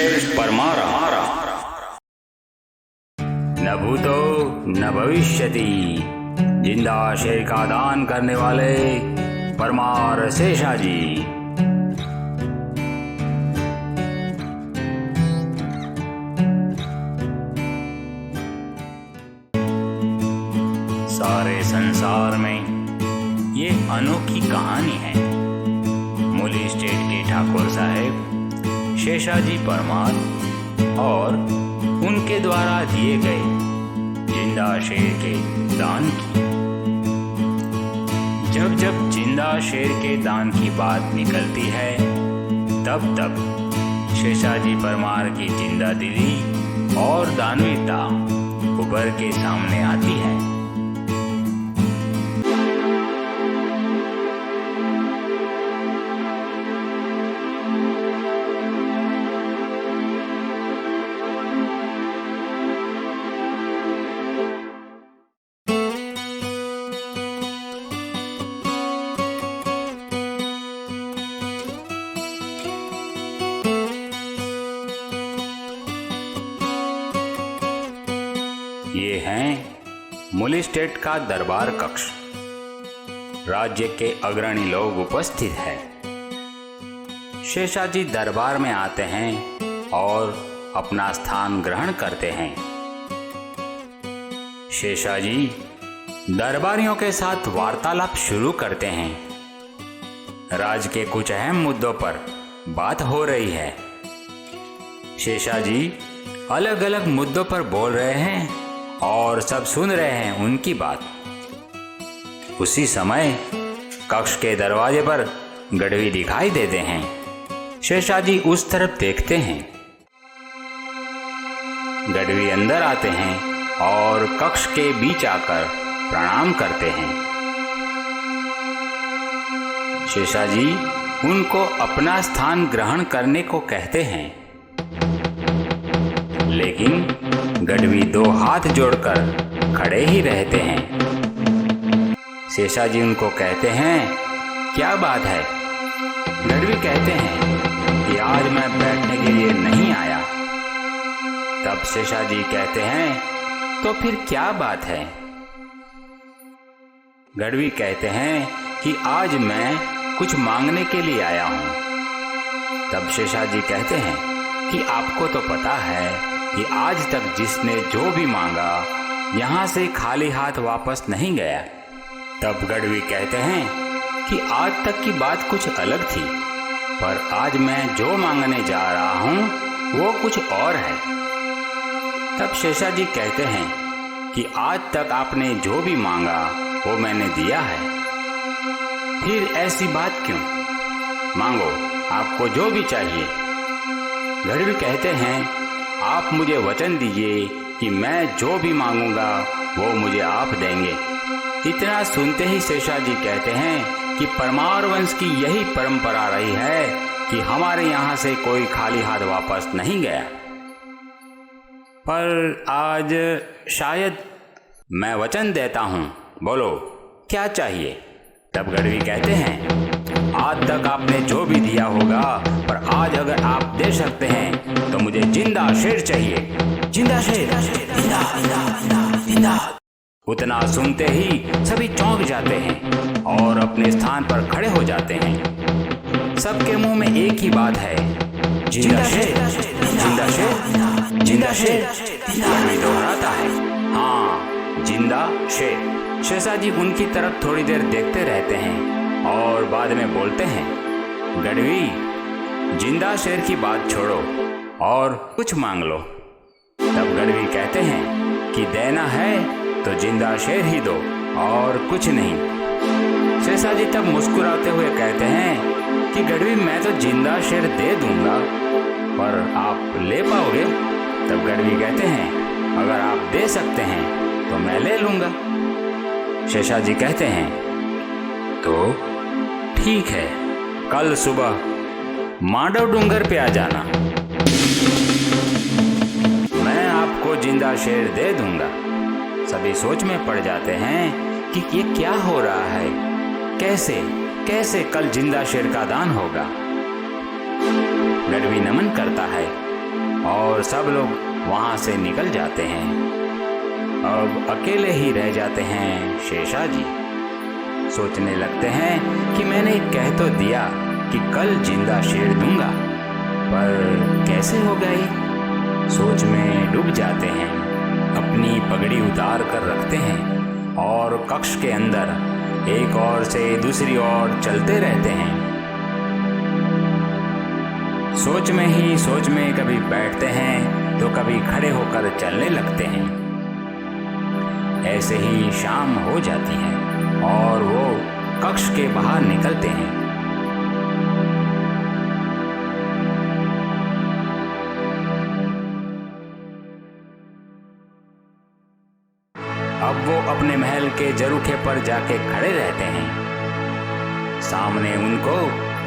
शेर परमार न भूतो न भविष्यति, जिंदा शेर का दान करने वाले परमार शेषाजी। सारे संसार में ये अनोखी कहानी है। मूली स्टेट के ठाकुर साहेब शेषाजी परमार और उनके द्वारा दिए गए जिंदा शेर के दान की। जब जब जिंदा शेर के दान की बात निकलती है तब तब शेषाजी परमार की जिंदा दिली और दानवीरता उभर के सामने आती है। ये हैं मूली स्टेट का दरबार कक्ष। राज्य के अग्रणी लोग उपस्थित हैं। शेषाजी दरबार में आते हैं और अपना स्थान ग्रहण करते हैं। शेषाजी दरबारियों के साथ वार्तालाप शुरू करते हैं। राज्य के कुछ अहम मुद्दों पर बात हो रही है। शेषाजी अलग अलग मुद्दों पर बोल रहे हैं और सब सुन रहे हैं उनकी बात। उसी समय कक्ष के दरवाजे पर गढ़वी दिखाई देते हैं। शेषाजी उस तरफ देखते हैं। गढ़वी अंदर आते हैं और कक्ष के बीच आकर प्रणाम करते हैं। शेषाजी उनको अपना स्थान ग्रहण करने को कहते हैं, लेकिन गढ़वी दो हाथ जोड़कर खड़े ही रहते हैं। शेषाजी उनको कहते हैं, क्या बात है? गढ़वी कहते हैं कि आज मैं बैठने के लिए नहीं आया। तब शेषाजी कहते हैं, तो फिर क्या बात है? गढ़वी कहते हैं कि आज मैं कुछ मांगने के लिए आया हूं। तब शेषाजी कहते हैं कि आपको तो पता है कि आज तक जिसने जो भी मांगा यहाँ से खाली हाथ वापस नहीं गया। तब गढ़वी कहते हैं कि आज तक की बात कुछ अलग थी, पर आज मैं जो मांगने जा रहा हूँ वो कुछ और है। तब शेषाजी कहते हैं कि आज तक आपने जो भी मांगा वो मैंने दिया है, फिर ऐसी बात क्यों? मांगो, आपको जो भी चाहिए। गढ़वी कहते हैं, आप मुझे वचन दीजिए कि मैं जो भी मांगूंगा वो मुझे आप देंगे। इतना सुनते ही शेषाजी कहते हैं कि परमार वंश की यही परंपरा रही है कि हमारे यहाँ से कोई खाली हाथ वापस नहीं गया, पर आज शायद मैं वचन देता हूँ, बोलो क्या चाहिए? तब गढ़वी कहते हैं, आज तक आपने जो भी दिया होगा, पर आज अगर आप दे सकते हैं तो मुझे जिंदा शेर चाहिए। जिंदा शेर, जिंदा। उतना सुनते ही सभी चौंक जाते हैं और अपने स्थान पर खड़े हो जाते हैं। सबके मुंह में एक ही बात है, जिंदा शेर, जिंदा शेर, जिंदा शेर। गढ़वी दोहराता है, हाँ जिंदा शेर। शेषाजी उनकी तरफ थोड़ी देर देखते रहते हैं और बाद में बोलते हैं, गढ़वी जिंदा शेर की बात छोड़ो और कुछ मांग लो। तब गढ़वी कहते हैं कि देना है तो जिंदा शेर ही दो और कुछ नहीं। शेषाजी तब मुस्कुराते हुए कहते हैं कि गढ़वी मैं तो जिंदा शेर दे दूंगा, पर आप ले पाओगे? तब गढ़वी कहते हैं, अगर आप दे सकते हैं तो मैं ले लूंगा। शेषाजी कहते हैं, तो ठीक है, कल सुबह मांडव डूंगर पे आ जाना, मैं आपको जिंदा शेर दे दूंगा। सभी सोच में पड़ जाते हैं कि ये क्या हो रहा है, कैसे कैसे कल जिंदा शेर का दान होगा। गढ़वी नमन करता है और सब लोग वहां से निकल जाते हैं। अब अकेले ही रह जाते हैं शेषाजी। सोचने लगते हैं कि मैंने कह तो दिया कि कल जिंदा शेर दूंगा, पर कैसे हो गई? सोच में डूब जाते हैं। अपनी पगड़ी उतार कर रखते हैं और कक्ष के अंदर एक ओर से दूसरी ओर चलते रहते हैं। सोच में कभी बैठते हैं तो कभी खड़े होकर चलने लगते हैं। ऐसे ही शाम हो जाती है और वो कक्ष के बाहर निकलते हैं। अब वो अपने महल के जरूखे पर जाके खड़े रहते हैं। सामने उनको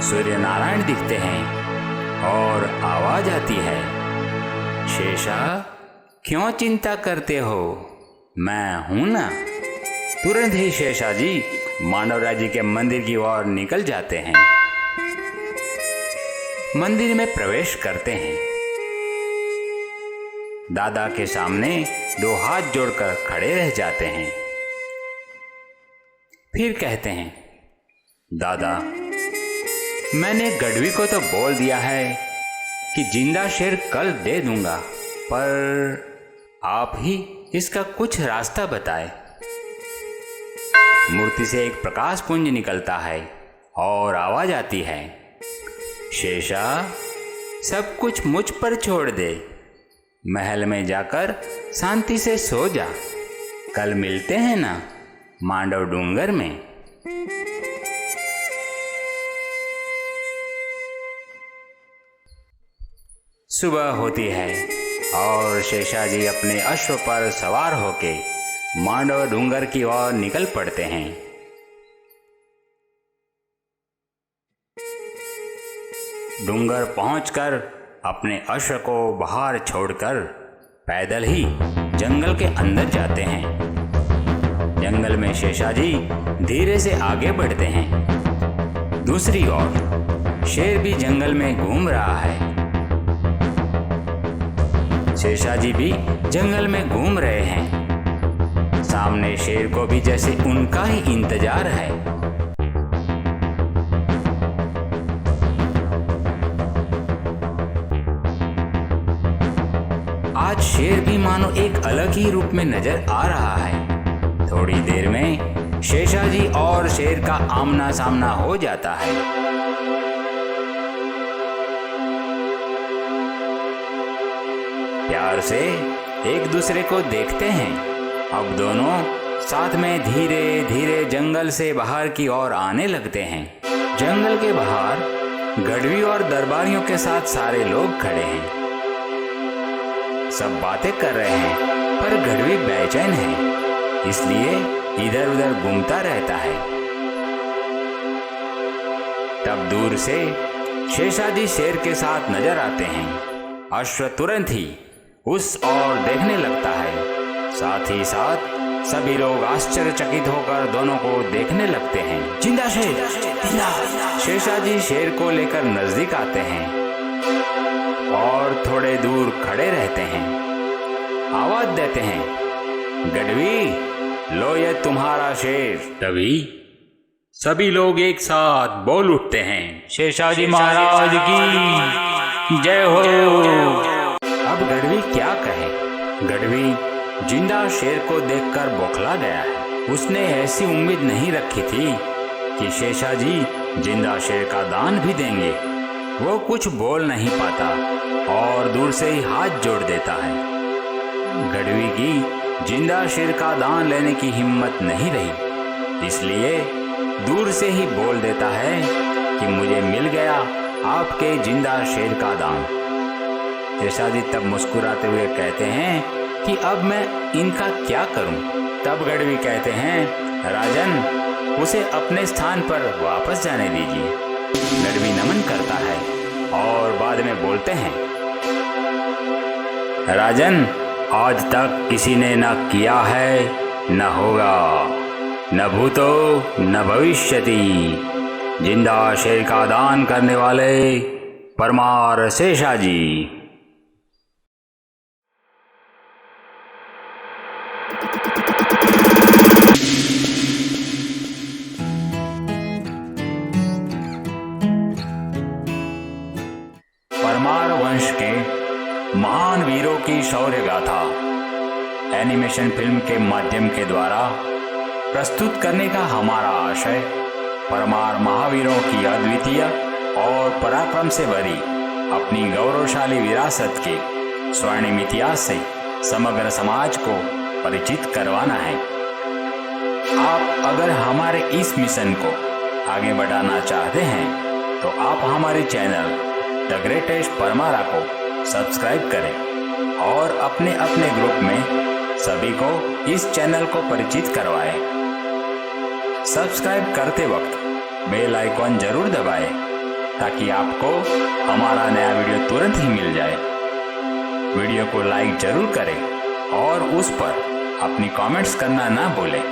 सूर्य नारायण दिखते हैं और आवाज आती है, शेषा, क्यों चिंता करते हो? मैं हूं ना। तुरंत ही शेषाजी मांडवराज जी के मंदिर की ओर निकल जाते हैं। मंदिर में प्रवेश करते हैं। दादा के सामने दो हाथ जोड़कर खड़े रह जाते हैं। फिर कहते हैं, दादा, मैंने गढ़वी को तो बोल दिया है कि जिंदा शेर कल दे दूंगा, पर आप ही इसका कुछ रास्ता बताए। मूर्ति से एक प्रकाश पुंज निकलता है और आवाज आती है, शेषा, सब कुछ मुझ पर छोड़ दे। महल में जाकर शांति से सो जा। कल मिलते हैं ना मांडव डूंगर में। सुबह होती है और शेषाजी अपने अश्व पर सवार होके मांडव डूंगर की ओर निकल पड़ते हैं। डूंगर पहुंचकर अपने अश्व को बाहर छोड़कर पैदल ही जंगल के अंदर जाते हैं। जंगल में शेषाजी धीरे से आगे बढ़ते हैं। दूसरी ओर शेर भी जंगल में घूम रहा है। शेषाजी भी जंगल में घूम रहे हैं। सामने शेर को भी जैसे उनका ही इंतजार है। आज शेर भी मानो एक अलग ही रूप में नजर आ रहा है। थोड़ी देर में शेषाजी और शेर का आमना सामना हो जाता है। प्यार से एक दूसरे को देखते हैं। अब दोनों साथ में धीरे धीरे जंगल से बाहर की ओर आने लगते हैं। जंगल के बाहर गढ़वी और दरबारियों के साथ सारे लोग खड़े हैं। सब बातें कर रहे हैं, पर गढ़वी बेचैन है, इसलिए इधर उधर घूमता रहता है। तब दूर से शेषाजी शेर के साथ नजर आते हैं। अश्व तुरंत ही उस ओर देखने लगता है। साथ ही साथ सभी लोग आश्चर्यचकित होकर दोनों को देखने लगते हैं। जिंदा शेर, जिंदा। शेषाजी शेर को लेकर नजदीक आते हैं और थोड़े दूर खड़े रहते हैं। आवाज देते हैं, गढ़वी, लो ये तुम्हारा शेर। तभी सभी लोग एक साथ बोल उठते हैं, शेषाजी महाराज की जय हो। अब गढ़वी क्या कहे? गढ़वी जिंदा शेर को देखकर बौखला गया है। उसने ऐसी उम्मीद नहीं रखी थी कि शेषाजी जिंदा शेर का दान भी देंगे। वो कुछ बोल नहीं पाता और दूर से ही हाथ जोड़ देता है। गढ़वी की जिंदा शेर का दान लेने की हिम्मत नहीं रही, इसलिए दूर से ही बोल देता है कि मुझे मिल गया आपके जिंदा शेर का दान। शेषाजी तब मुस्कुराते हुए कहते हैं कि अब मैं इनका क्या करूं? तब गढ़वी कहते हैं, राजन, उसे अपने स्थान पर वापस जाने दीजिए। गढ़वी नमन करता है और बाद में बोलते हैं, राजन, आज तक किसी ने न किया है न होगा, न भूतो न भविष्यति। जिंदा शेर का दान करने वाले परमार शेषाजी। महान वीरों की शौर्य गाथा एनिमेशन फिल्म के माध्यम के द्वारा प्रस्तुत करने का हमारा आशय परमार महावीरों की अद्वितीय और पराक्रम से भरी अपनी गौरवशाली विरासत के स्वर्णिम इतिहास से समग्र समाज को परिचित करवाना है। आप अगर हमारे इस मिशन को आगे बढ़ाना चाहते हैं तो आप हमारे चैनल द ग्रेटेस्ट परमारा को सब्सक्राइब करें और अपने अपने ग्रुप में सभी को इस चैनल को परिचित करवाएं। सब्सक्राइब करते वक्त बेल आइकॉन जरूर दबाएं ताकि आपको हमारा नया वीडियो तुरंत ही मिल जाए। वीडियो को लाइक जरूर करें और उस पर अपनी कमेंट्स करना ना भूलें।